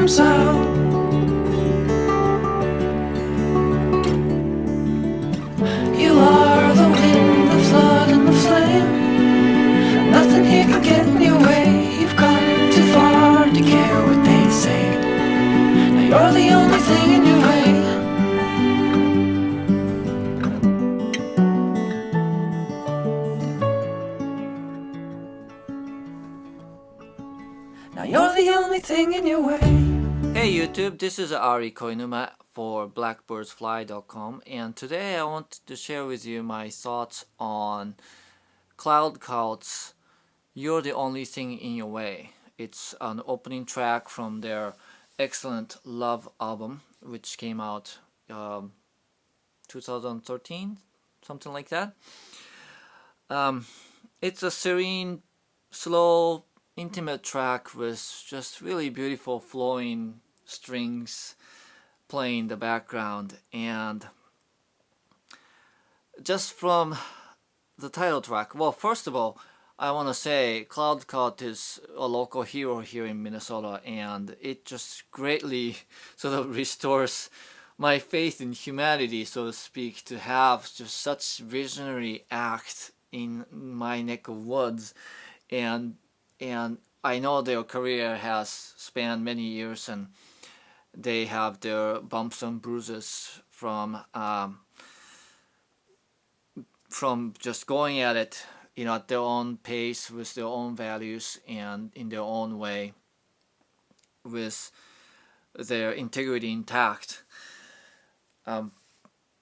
comes out. You are the wind, the flood, and the flame. Nothing here can get in your way. You've come too far to care what they say. Now you're the only thing in your way. Now you're the only thing in your way. Hey YouTube, this is Ari Koinuma for blackbirdsfly.com, and today I want to share with you my thoughts on Cloud Cult's You're the Only Thing in Your Way. It's an opening track from their excellent Love album, which came out 2013, something like that. It's a serene, slow, intimate track with just really beautiful flowing strings playing in the background, and just from the title track, well, first of all, I want to say Cloud Cult is a local hero here in Minnesota, and it just greatly sort of restores my faith in humanity, so to speak, to have just such visionary act in my neck of woods. And I know their career has spanned many years, and they have their bumps and bruises from just going at it, at their own pace with their own values and in their own way, with their integrity intact.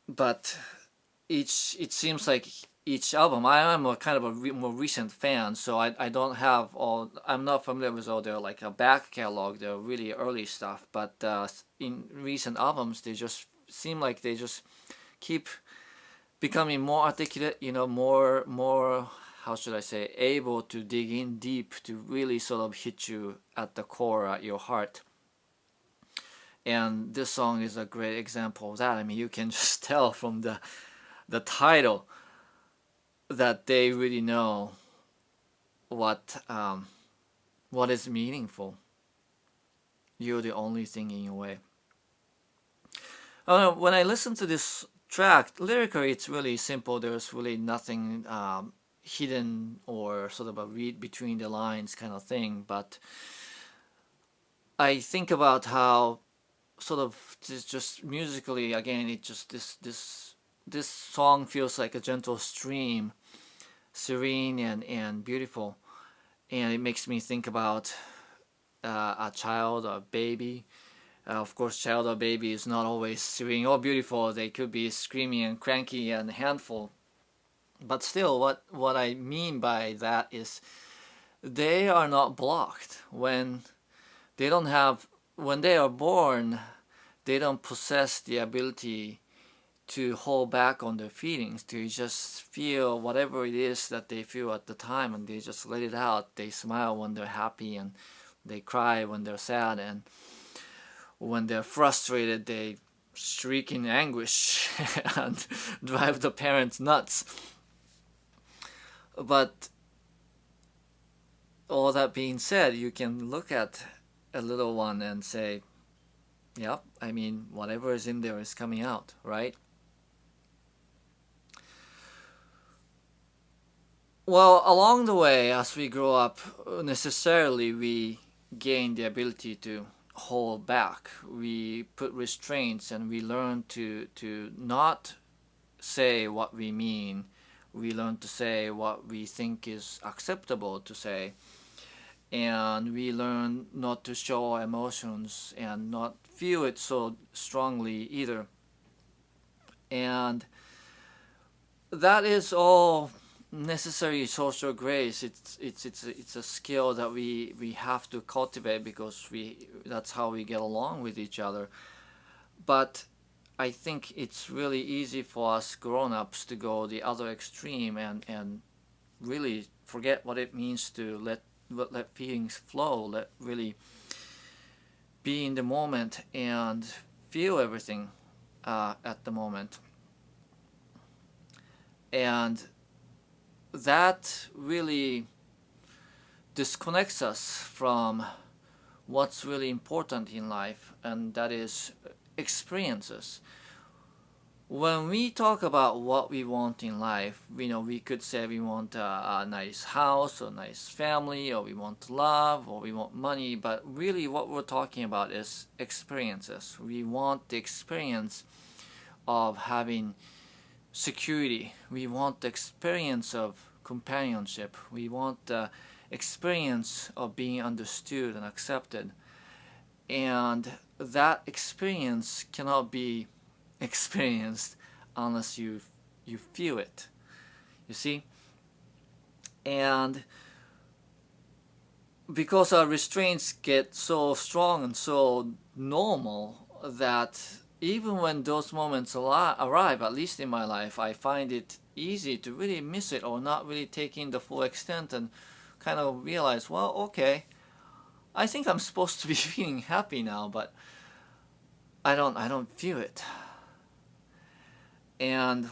But it seems like each album, I am a kind of a more recent fan, so I don't have all, I'm not familiar with all their like a back catalog, their really early stuff, but in recent albums they just seem like they just keep becoming more articulate, more, how should I say, able to dig in deep to really sort of hit you at the core, at your heart. And this song is a great example of that. I mean, you can just tell from the title that they really know what is meaningful. You're the only thing in your way. When I listen to this track, lyrically it's really simple. There's really nothing hidden or sort of a read between the lines kind of thing. But I think about how sort of just musically, again, it just this song feels like a gentle stream, serene and beautiful, and it makes me think about a child, a baby. Of course, child or baby is not always serene or beautiful. They could be screaming and cranky and handful. But still, what I mean by that is they are not blocked. When they are born, they don't possess the ability to hold back on their feelings, to just feel whatever it is that they feel at the time, and they just let it out. They smile when they're happy, and they cry when they're sad, and when they're frustrated they shriek in anguish and drive the parents nuts. But all that being said, you can look at a little one and say, yeah, I mean, whatever is in there is coming out, right? Well, along the way, as we grow up, necessarily we gain the ability to hold back. We put restraints, and we learn to not say what we mean. We learn to say what we think is acceptable to say. And we learn not to show our emotions and not feel it so strongly either. And that is all necessary social grace. It's a skill that we have to cultivate, because that's how we get along with each other. But I think it's really easy for us grown-ups to go the other extreme and really forget what it means to let feelings flow, let really be in the moment and feel everything at the moment. And that really disconnects us from what's really important in life, and that is experiences. When we talk about what we want in life, we could say we want a nice house or a nice family, or we want love, or we want money, but really what we're talking about is experiences. We want the experience of having security. We want the experience of companionship. We want the experience of being understood and accepted. And that experience cannot be experienced unless you feel it. You see? And because our restraints get so strong and so normal that even when those moments arrive, at least in my life, I find it easy to really miss it or not really take in the full extent and kind of realize, well, okay, I think I'm supposed to be feeling happy now, but I don't feel it. And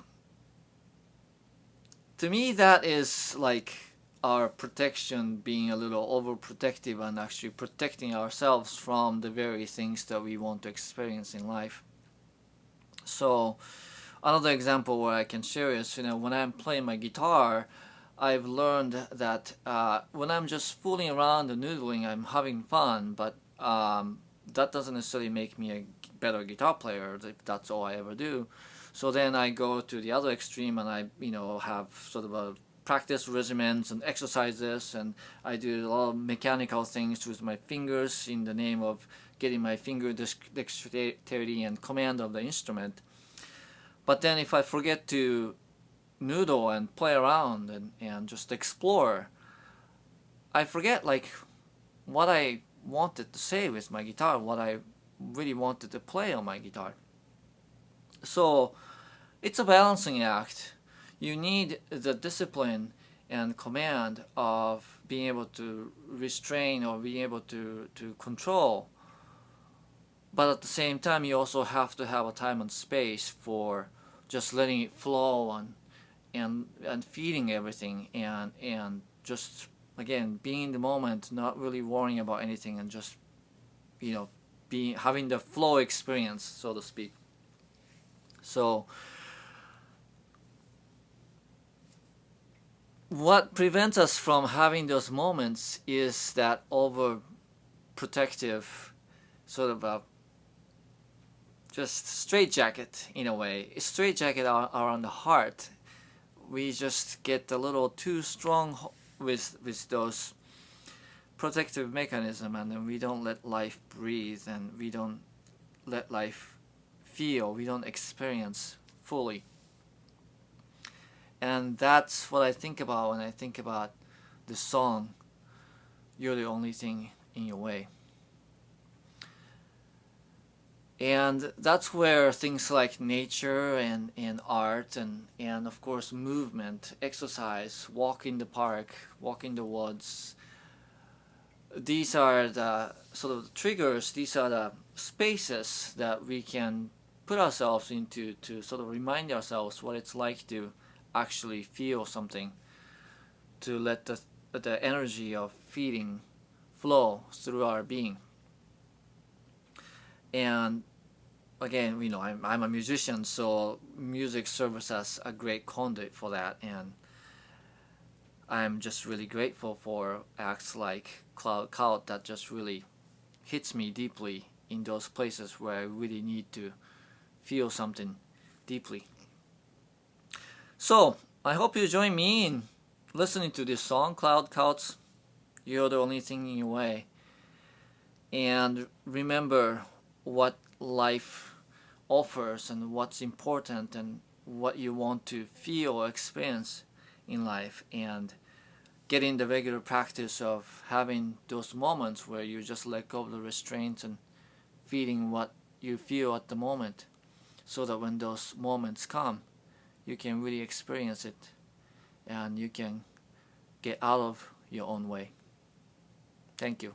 to me, that is like our protection being a little overprotective and actually protecting ourselves from the very things that we want to experience in life. So another example where I can share is, when I'm playing my guitar, I've learned that when I'm just fooling around and noodling, I'm having fun, but that doesn't necessarily make me a better guitar player if that's all I ever do. So then I go to the other extreme and I, have sort of a practice regimens and exercises, and I do a lot of mechanical things with my fingers in the name of getting my finger dexterity and command of the instrument. But then if I forget to noodle and play around and just explore, I forget like what I wanted to say with my guitar, what I really wanted to play on my guitar. So it's a balancing act. You need the discipline and command of being able to restrain or being able to control. But at the same time, you also have to have a time and space for just letting it flow and feeding everything and just, again, being in the moment, not really worrying about anything, and just having the flow experience, so to speak. So what prevents us from having those moments is that overprotective sort of a just straitjacket, in a way. A straitjacket around the heart. We just get a little too strong with those protective mechanism, and then we don't let life breathe, and we don't let life feel, we don't experience fully. And that's what I think about when I think about the song, You're the Only Thing in Your Way. And that's where things like nature and art and of course movement, exercise, walk in the park, walk in the woods, these are the sort of triggers, these are the spaces that we can put ourselves into to sort of remind ourselves what it's like to actually feel something, to let the energy of feeling flow through our being. And again, I'm a musician, so music serves as a great conduit for that, and I'm just really grateful for acts like Cloud that just really hits me deeply in those places where I really need to feel something deeply. So I hope you join me in listening to this song, Cloud's You're the Only Thing in Your Way, and remember what life offers and what's important and what you want to feel or experience in life, and get in the regular practice of having those moments where you just let go of the restraints and feeling what you feel at the moment, so that when those moments come, you can really experience it and you can get out of your own way. Thank you.